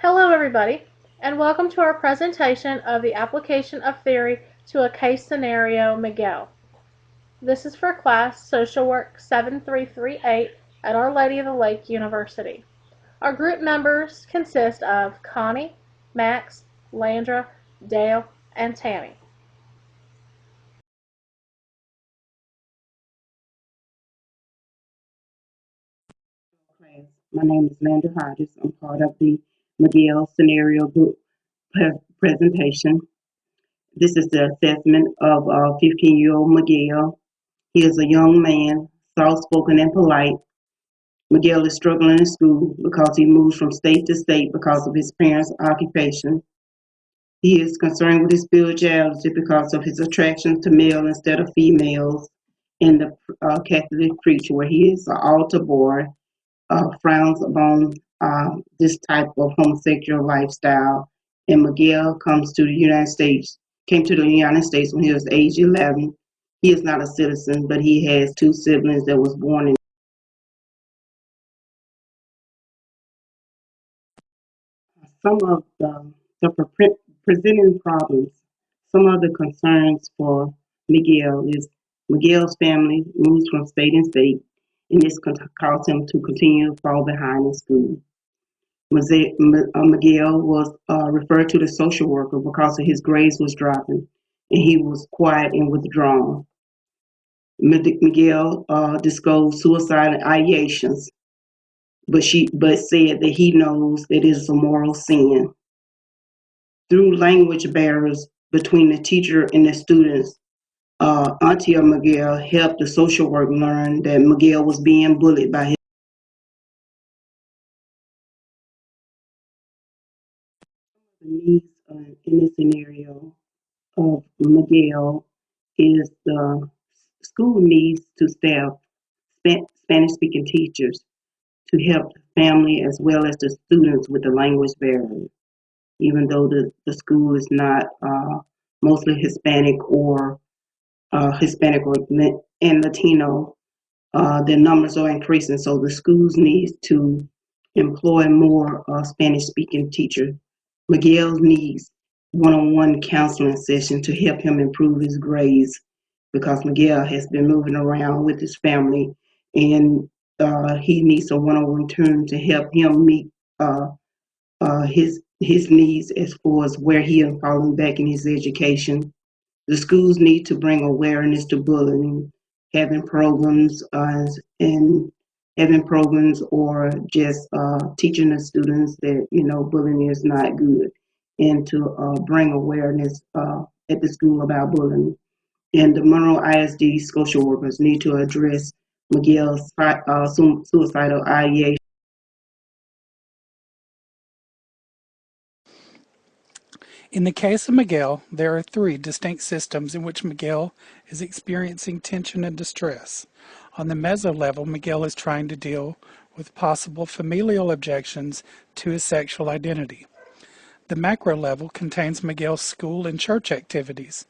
Hello everybody, and welcome to our presentation of the application of theory to a case scenario Miguel. This is for class Social Work 7338 at Our Lady of the Lake University. Our group members consist of Connie, Max, Landra, Dale, and Tammy. My name is Landra Hodges. I'm part of the Miguel Scenario Group presentation. This is the assessment of 15-year-old Miguel. He is a young man, soft-spoken and polite. Miguel is struggling in school because he moves from state to state because of his parents' occupation. He is concerned with his spirituality because of his attraction to male instead of females in the Catholic preacher, where he is an altar boy, frowns upon this type of homosexual lifestyle. And Miguel came to the United States when he was age 11. He is not a citizen, but he has two siblings that was born in. Some of the presenting problems, some of the concerns for Miguel is Miguel's family moves from state in state, and this causes him to continue to fall behind in school. Miguel was referred to the social worker because of his grades was dropping, and he was quiet and withdrawn. Miguel disclosed suicidal ideations, but said that he knows that it is a moral sin. Through language barriers between the teacher and the students, Auntie Miguel helped the social worker learn that Miguel was being bullied by his needs in this scenario of Miguel is the school needs to staff Spanish-speaking teachers to help the family as well as the students with the language barrier. Even though the school is not mostly Hispanic or and Latino, their numbers are increasing. So the schools need to employ more Spanish-speaking teachers. Miguel needs one-on-one counseling session to help him improve his grades because Miguel has been moving around with his family, and he needs a one-on-one term to help him meet his needs as far as where he is falling back in his education. The schools need to bring awareness to bullying, having programs and having programs or just teaching the students that bullying is not good, and to bring awareness at the school about bullying. And the Monroe ISD social workers need to address Miguel's suicidal ideation. In the case of Miguel, there are three distinct systems in which Miguel is experiencing tension and distress. On the meso level, Miguel is trying to deal with possible familial objections to his sexual identity. The macro level contains Miguel's school and church activities.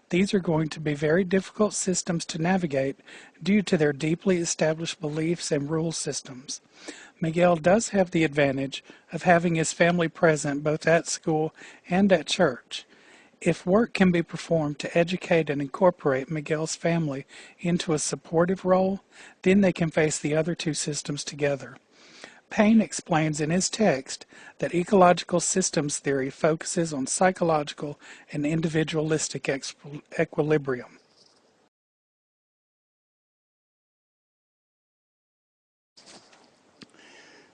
These are going to be very difficult systems to navigate due to their deeply established beliefs and rule systems. Miguel does have the advantage of having his family present both at school and at church. If work can be performed to educate and incorporate Miguel's family into a supportive role, then they can face the other two systems together. Payne explains in his text that ecological systems theory focuses on psychological and individualistic equilibrium.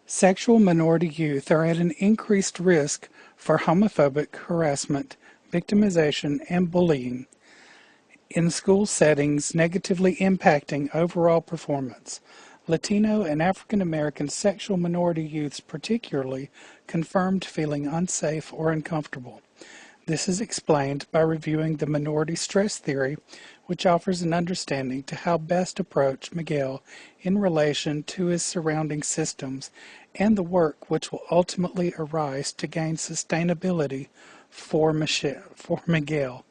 Sexual minority youth are at an increased risk for homophobic harassment, victimization, and bullying in school settings, negatively impacting overall performance. Latino and African American sexual minority youths particularly confirmed feeling unsafe or uncomfortable. This is explained by reviewing the minority stress theory, which offers an understanding to how best approach Miguel in relation to his surrounding systems and the work which will ultimately arise to gain sustainability for Miguel.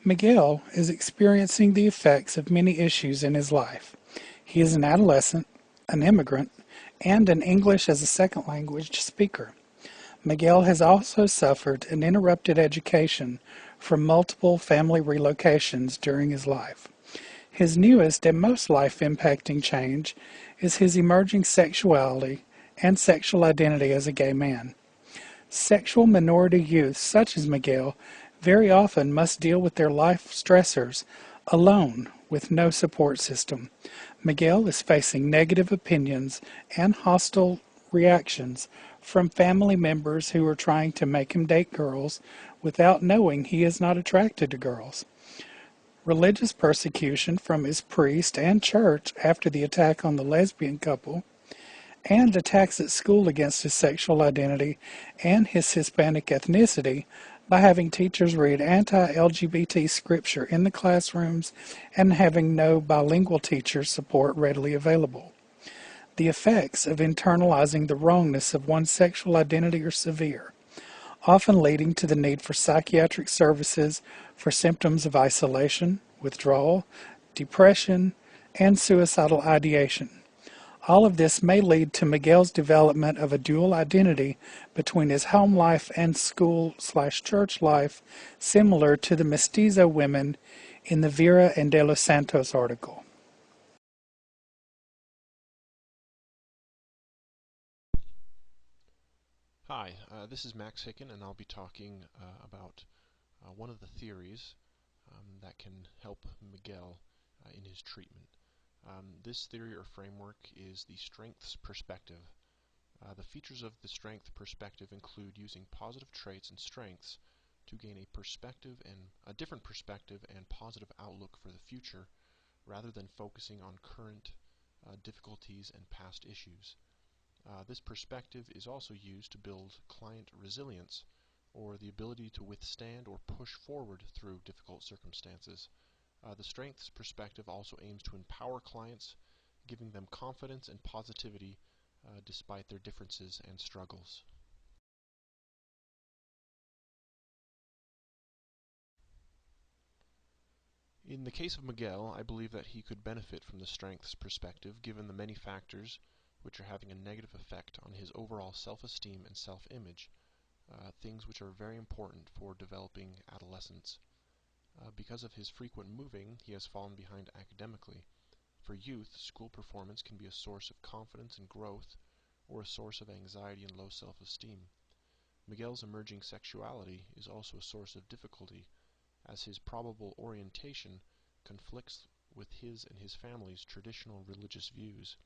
Miguel is experiencing the effects of many issues in his life. He is an adolescent, an immigrant, and an English as a second language speaker. Miguel has also suffered an interrupted education from multiple family relocations during his life. His newest and most life impacting change is his emerging sexuality and sexual identity as a gay man. Sexual minority youth, such as Miguel, very often must deal with their life stressors alone with no support system. Miguel is facing negative opinions and hostile reactions from family members who are trying to make him date girls without knowing he is not attracted to girls. Religious persecution from his priest and church after the attack on the lesbian couple, and attacks at school against his sexual identity and his Hispanic ethnicity by having teachers read anti-LGBT scripture in the classrooms and having no bilingual teacher support readily available. The effects of internalizing the wrongness of one's sexual identity are severe, often leading to the need for psychiatric services for symptoms of isolation, withdrawal, depression, and suicidal ideation. All of this may lead to Miguel's development of a dual identity between his home life and school/church life, similar to the mestizo women in the Vera and De Los Santos article. Hi, this is Max Hicken, and I'll be talking about one of the theories that can help Miguel in his treatment. This theory or framework is the strengths perspective. The features of the strength perspective include using positive traits and strengths to gain a different perspective and positive outlook for the future, rather than focusing on current difficulties and past issues. This perspective is also used to build client resilience, or the ability to withstand or push forward through difficult circumstances. The strengths perspective also aims to empower clients, giving them confidence and positivity despite their differences and struggles. In the case of Miguel, I believe that he could benefit from the strengths perspective given the many factors which are having a negative effect on his overall self-esteem and self-image, things which are very important for developing adolescence. Because of his frequent moving, he has fallen behind academically. For youth, school performance can be a source of confidence and growth, or a source of anxiety and low self-esteem. Miguel's emerging sexuality is also a source of difficulty, as his probable orientation conflicts with his and his family's traditional religious views.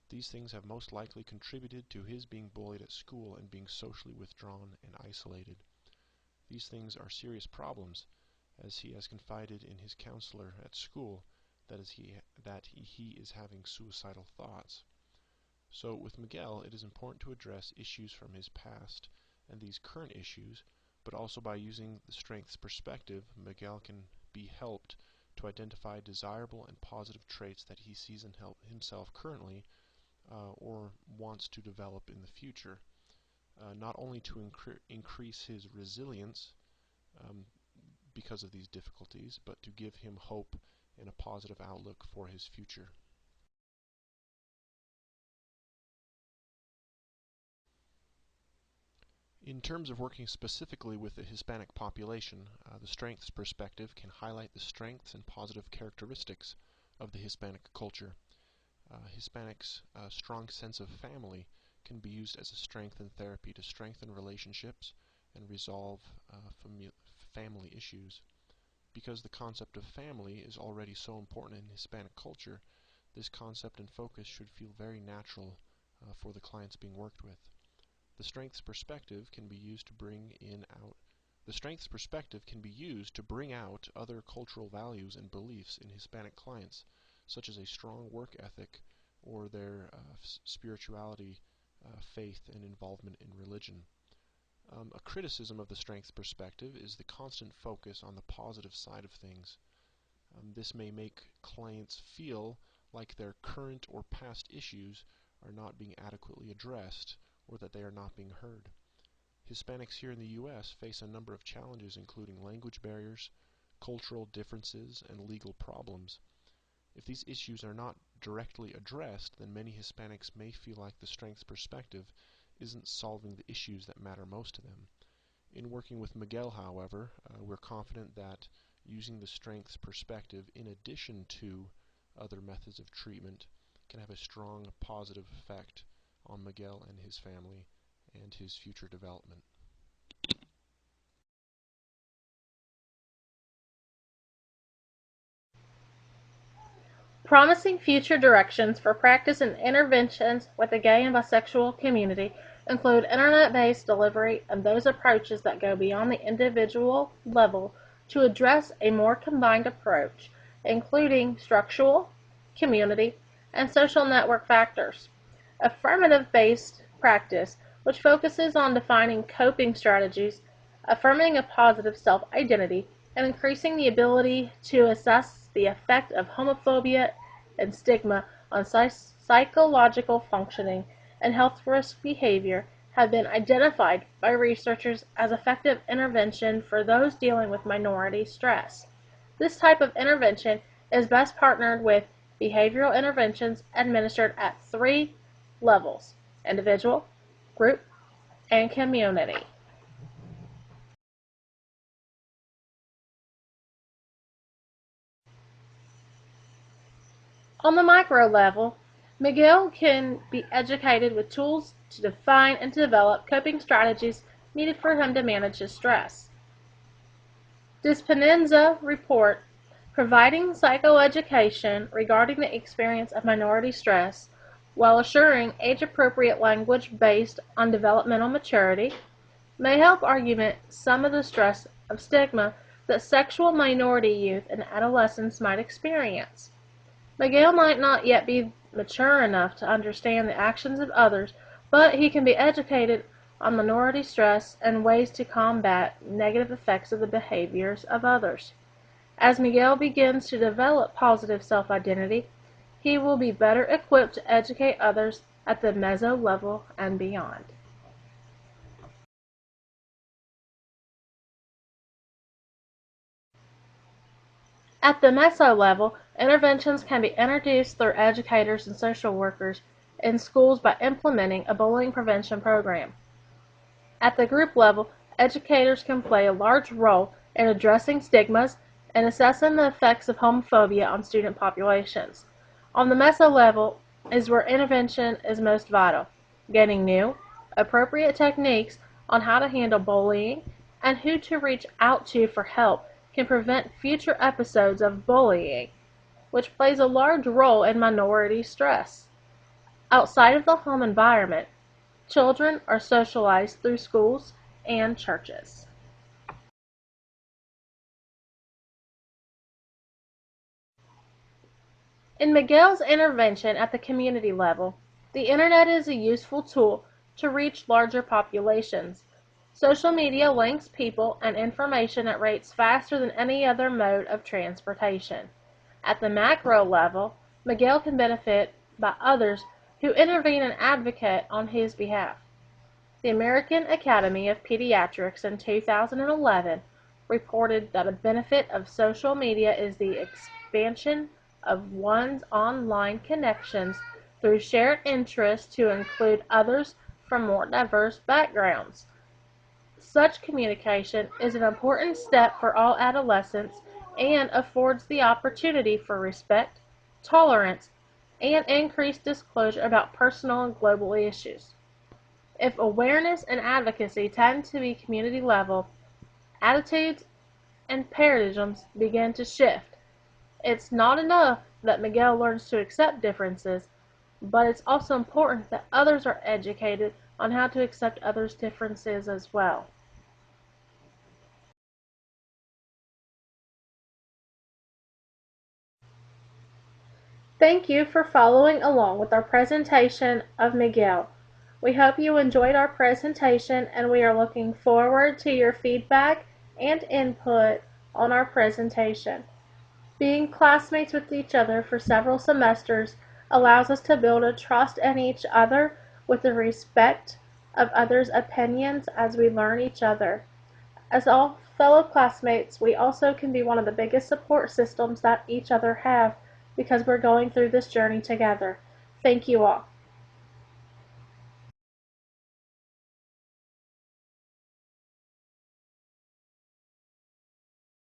These things have most likely contributed to his being bullied at school and being socially withdrawn and isolated. These things are serious problems, as he has confided in his counselor at school that he is having suicidal thoughts. So with Miguel, it is important to address issues from his past and these current issues, but also by using the strengths perspective, Miguel can be helped to identify desirable and positive traits that he sees in himself currently or wants to develop in the future, not only to increase his resilience um, because of these difficulties, but to give him hope and a positive outlook for his future. In terms of working specifically with the Hispanic population, the strengths perspective can highlight the strengths and positive characteristics of the Hispanic culture. Hispanics' strong sense of family can be used as a strength in therapy to strengthen relationships and resolve family issues. Because the concept of family is already so important in Hispanic culture, this concept and focus should feel very natural for the clients being worked with. The strengths perspective can be used to bring in out the strengths perspective can be used to bring out other cultural values and beliefs in Hispanic clients, such as a strong work ethic or their spirituality, faith, and involvement in religion. A criticism of the strengths perspective is the constant focus on the positive side of things. This may make clients feel like their current or past issues are not being adequately addressed or that they are not being heard. Hispanics here in the U.S. face a number of challenges including language barriers, cultural differences, and legal problems. If these issues are not directly addressed, then many Hispanics may feel like the strengths perspective isn't solving the issues that matter most to them. In working with Miguel, however, we're confident that using the strengths perspective in addition to other methods of treatment can have a strong positive effect on Miguel and his family and his future development. Promising future directions for practice and interventions with the gay and bisexual community include internet-based delivery and those approaches that go beyond the individual level to address a more combined approach, including structural, community, and social network factors. Affirmative-based practice, which focuses on defining coping strategies, affirming a positive self-identity, and increasing the ability to assess the effect of homophobia and stigma on psychological functioning and health risk behavior, have been identified by researchers as effective intervention for those dealing with minority stress. This type of intervention is best partnered with behavioral interventions administered at three levels: individual, group, and community. On the micro level, Miguel can be educated with tools to define and develop coping strategies needed for him to manage his stress. Dispenza report providing psychoeducation regarding the experience of minority stress while assuring age-appropriate language based on developmental maturity may help argument some of the stress of stigma that sexual minority youth and adolescents might experience. Miguel might not yet be mature enough to understand the actions of others, but he can be educated on minority stress and ways to combat negative effects of the behaviors of others. As Miguel begins to develop positive self-identity, he will be better equipped to educate others at the meso level and beyond. At the meso level, interventions can be introduced through educators and social workers in schools by implementing a bullying prevention program. At the group level, educators can play a large role in addressing stigmas and assessing the effects of homophobia on student populations. On the meso level is where intervention is most vital, gaining new, appropriate techniques on how to handle bullying and who to reach out to for help can prevent future episodes of bullying, which plays a large role in minority stress. Outside of the home environment, children are socialized through schools and churches. In Miguel's intervention at the community level, the Internet is a useful tool to reach larger populations. Social media links people and information at rates faster than any other mode of transportation. At the macro level, Miguel can benefit by others who intervene and advocate on his behalf. The American Academy of Pediatrics in 2011 reported that a benefit of social media is the expansion of one's online connections through shared interests to include others from more diverse backgrounds. Such communication is an important step for all adolescents and affords the opportunity for respect, tolerance, and increased disclosure about personal and global issues. If awareness and advocacy tend to be community level, attitudes and paradigms begin to shift. It's not enough that Miguel learns to accept differences, but it's also important that others are educated on how to accept others' differences as well. Thank you for following along with our presentation of Miguel. We hope you enjoyed our presentation and we are looking forward to your feedback and input on our presentation. Being classmates with each other for several semesters allows us to build a trust in each other with the respect of others' opinions as we learn each other. As all fellow classmates, we also can be one of the biggest support systems that each other have because we're going through this journey together. Thank you all.